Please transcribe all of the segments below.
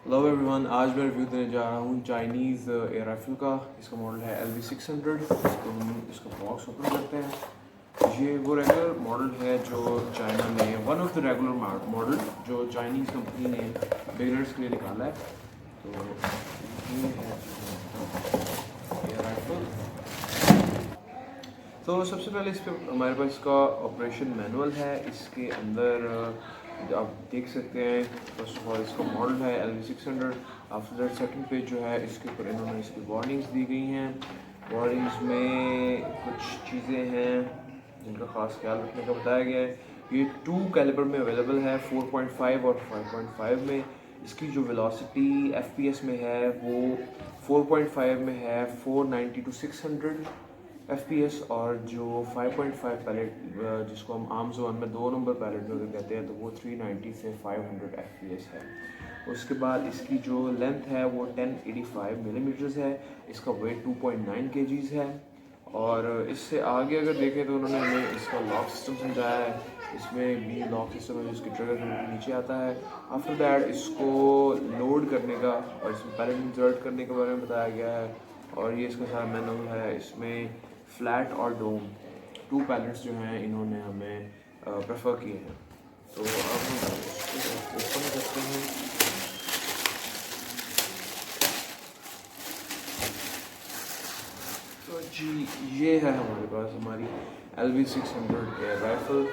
Hello everyone, आज मैं review देने जा रहा हूँ चाइनीज़ एयर राइफल का। इसका मॉडल है LV600। तो हम इसका बॉक्स ओपन करते हैं। ये वो रेगुलर मॉडल है जो चाइना ने one of the regular model जो चाइनीज़ कंपनी ने बिगिनर्स के लिए निकाला है। तो ये है एयर राइफल। तो सबसे पहले इस पर हमारे पास इसका ऑपरेशन मैनुअल है। इसके अंदर आप देख सकते हैं, फर्स्ट ऑफ ऑल इसका मॉडल है LV600। After that second page जो है इसके ऊपर इन्होंने इसकी वार्निंग्स दी गई हैं। वार्निंग्स में कुछ चीज़ें हैं जिनका ख़ास ख्याल रखने का बताया गया है। ये 2 कैलिबर में अवेलेबल है, 4.5 और 5.5 में। इसकी जो वेलोसिटी FPS में है वो 4.5 में है 490 to 600 FPS, और जो 5.5 पैलेट जिसको हम आम ज़ुबान में 2 नंबर पैलेट में कहते हैं, तो वो 390 से 500 FPS है। उसके बाद इसकी जो लेंथ है वो 1085 मिलीमीटर्स है। इसका वेट 2.9 kgs है। और इससे आगे अगर देखें तो उन्होंने हमें इसका लॉक सिस्टम समझाया है। इसमें भी लॉक सिस्टम है जिसकी ट्रिगर नीचे आता है। आफ्टर दैट इसको लोड करने का और इसमें पैलेट इंसर्ट करने के बारे में बताया गया है। और ये इसका सारा मैनुअल है। इसमें फ्लैट और डोम 2 पैलेट्स जो हैं इन्होंने हमें प्रेफर किए हैं। तो अब हम इसको ओपन करते हैं। तो जी, ये है हमारे पास हमारी LV600 एयर राइफल।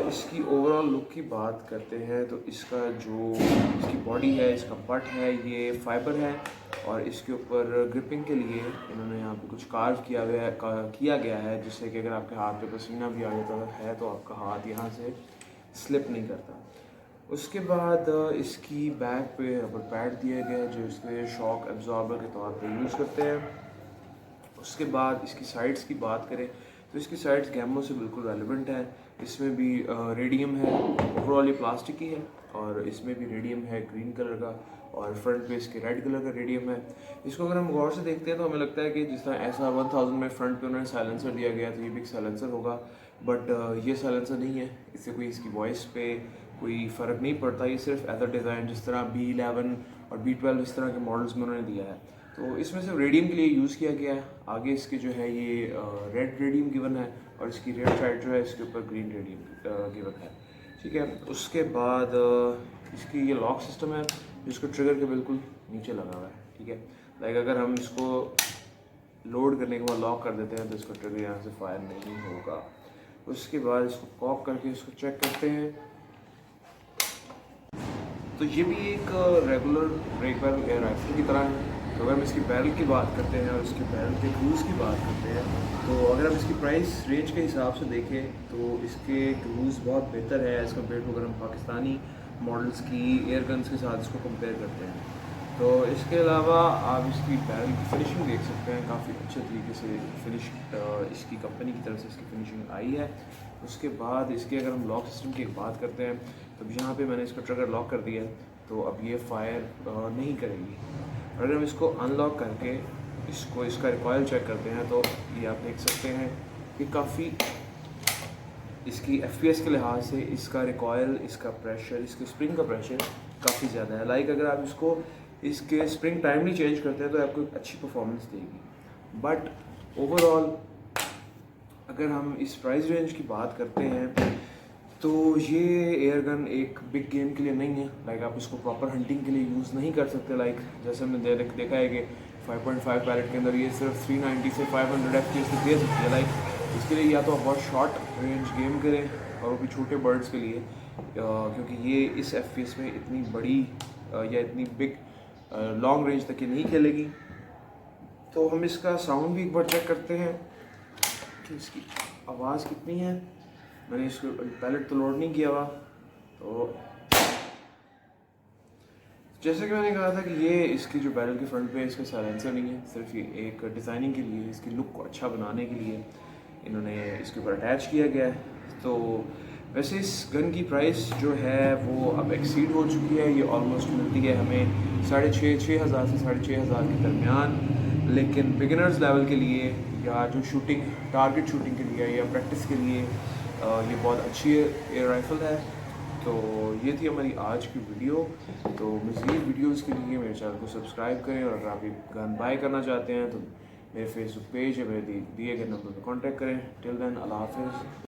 इसकी ओवरऑल लुक की बात करते हैं तो इसका जो इसकी बॉडी है, इसका बट है, ये फाइबर है। और इसके ऊपर ग्रिपिंग के लिए इन्होंने यहाँ पे कुछ कार्व किया गया है, जिससे कि अगर आपके हाथ पे पसीना भी आ जाता है तो आपका हाथ यहाँ से स्लिप नहीं करता। उसके बाद इसकी बैक पे रबर पैड दिए गए जो इसके शॉक एब्जॉर्बर के तौर पे यूज़ करते हैं। उसके बाद इसकी साइड्स की बात करें तो इसकी साइड्स गैमो से बिल्कुल रेलिवेंट है। इसमें भी रेडियम है। ओवरऑल ये प्लास्टिक की है और इसमें भी रेडियम है ग्रीन कलर का, और फ्रंट पे इसके रेड कलर का रेडियम है। इसको अगर हम गौर से देखते हैं तो हमें लगता है कि जिस तरह ऐसा 1000 में फ्रंट पे उन्होंने साइलेंसर दिया गया तो ये भी एक साइलेंसर होगा, बट ये साइलेंसर नहीं है। इससे कोई इसकी वॉइस पे कोई फ़र्क नहीं पड़ता। ये सिर्फ एज अ डिज़ाइन जिस तरह B11 और B12 इस तरह के मॉडल्स में उन्होंने दिया है, तो इसमें सिर्फ रेडियम के लिए यूज़ किया गया है। आगे इसके जो है ये रेड रेडियम गिवन है, और इसकी रेड साइड जो है इसके ऊपर ग्रीन रेडियम गिवन है। ठीक है। उसके बाद इसकी ये लॉक सिस्टम है जिसको ट्रिगर के बिल्कुल नीचे लगा हुआ है। ठीक है। लाइक अगर हम इसको लोड करने के बाद लॉक कर देते हैं तो इसको ट्रिगर यहाँ से फायर नहीं होगा। उसके बाद इसको कॉक करके इसको चेक करते हैं। तो ये भी एक regular break barrel air rifle की तरह है। तो अगर हम इसकी बैरल की बात करते हैं और इसके बैरल के क्रूज़ की बात करते हैं, तो अगर हम इसकी प्राइस रेंज के हिसाब से देखें तो इसके क्रूज़ बहुत बेहतर है एज़ कम्पेयर टू अगर हम पाकिस्तानी मॉडल्स की एयर गन्स के साथ इसको कंपेयर करते हैं। तो इसके अलावा आप इसकी बैरल की फिनिशिंग देख सकते हैं, काफ़ी अच्छे तरीके से फिनिश इसकी कंपनी की तरफ से इसकी फिनिशिंग आई है। उसके बाद इसके अगर हम लॉक सिस्टम की बात करते हैं तो यहाँ पे मैंने इसका ट्रिगर लॉक कर दिया है, तो अब ये फायर नहीं करेगी। अगर हम इसको अनलॉक करके इसका रिकॉयल चेक करते हैं तो ये आप देख सकते हैं कि काफ़ी इसकी FPS के लिहाज से इसका रिकॉयल, इसका प्रेशर, इसके स्प्रिंग का प्रेशर काफ़ी ज़्यादा है। लाइक अगर आप इसके स्प्रिंग टाइमली चेंज करते हैं तो आपको एक अच्छी परफॉर्मेंस देगी। बट ओवरऑल अगर हम इस प्राइस रेंज की बात करते हैं तो ये एयर गन एक बिग गेम के लिए नहीं है। लाइक आप इसको प्रॉपर हंटिंग के लिए यूज़ नहीं कर सकते। लाइक जैसे हमने देखा है कि 5.5 पैलेट के अंदर ये सिर्फ 390 से 500 FPS तक दे सकती है। लाइक इसके लिए या तो आप बहुत शॉर्ट रेंज गेम करें, और वो भी छोटे बर्ड्स के लिए, क्योंकि ये इस FPS में इतनी बड़ी या इतनी बिग लॉन्ग रेंज तक ये नहीं खेलेगी। तो हम इसका साउंड भी एक बार चेक करते हैं कि इसकी आवाज़ कितनी है। मैंने इसको पैलेट तो लोड नहीं किया हुआ, तो जैसे कि मैंने कहा था कि ये इसकी जो बैरल के फ्रंट पे इसका साइलेंसर नहीं है, सिर्फ ये एक डिज़ाइनिंग के लिए, इसकी लुक को अच्छा बनाने के लिए इन्होंने इसके ऊपर अटैच किया गया है। तो वैसे इस गन की प्राइस जो है वो अब एक्सीड हो चुकी है। ये ऑलमोस्ट मिलती है हमें 6,500 से 6,500 के दरमियान। लेकिन बिगिनर्स लेवल के लिए या जो टारगेट शूटिंग के लिए या प्रैक्टिस के लिए ये बहुत अच्छी एयर राइफल है। तो ये थी हमारी आज की वीडियो। तो मज़ीद वीडियोस के लिए मेरे चैनल को सब्सक्राइब करें, और अगर आप ये गन बाय करना चाहते हैं तो मेरे फेसबुक पेज या मेरे दिए गए नंबर पर कॉन्टैक्ट करें। टिल देन, अल्लाह हाफिज़।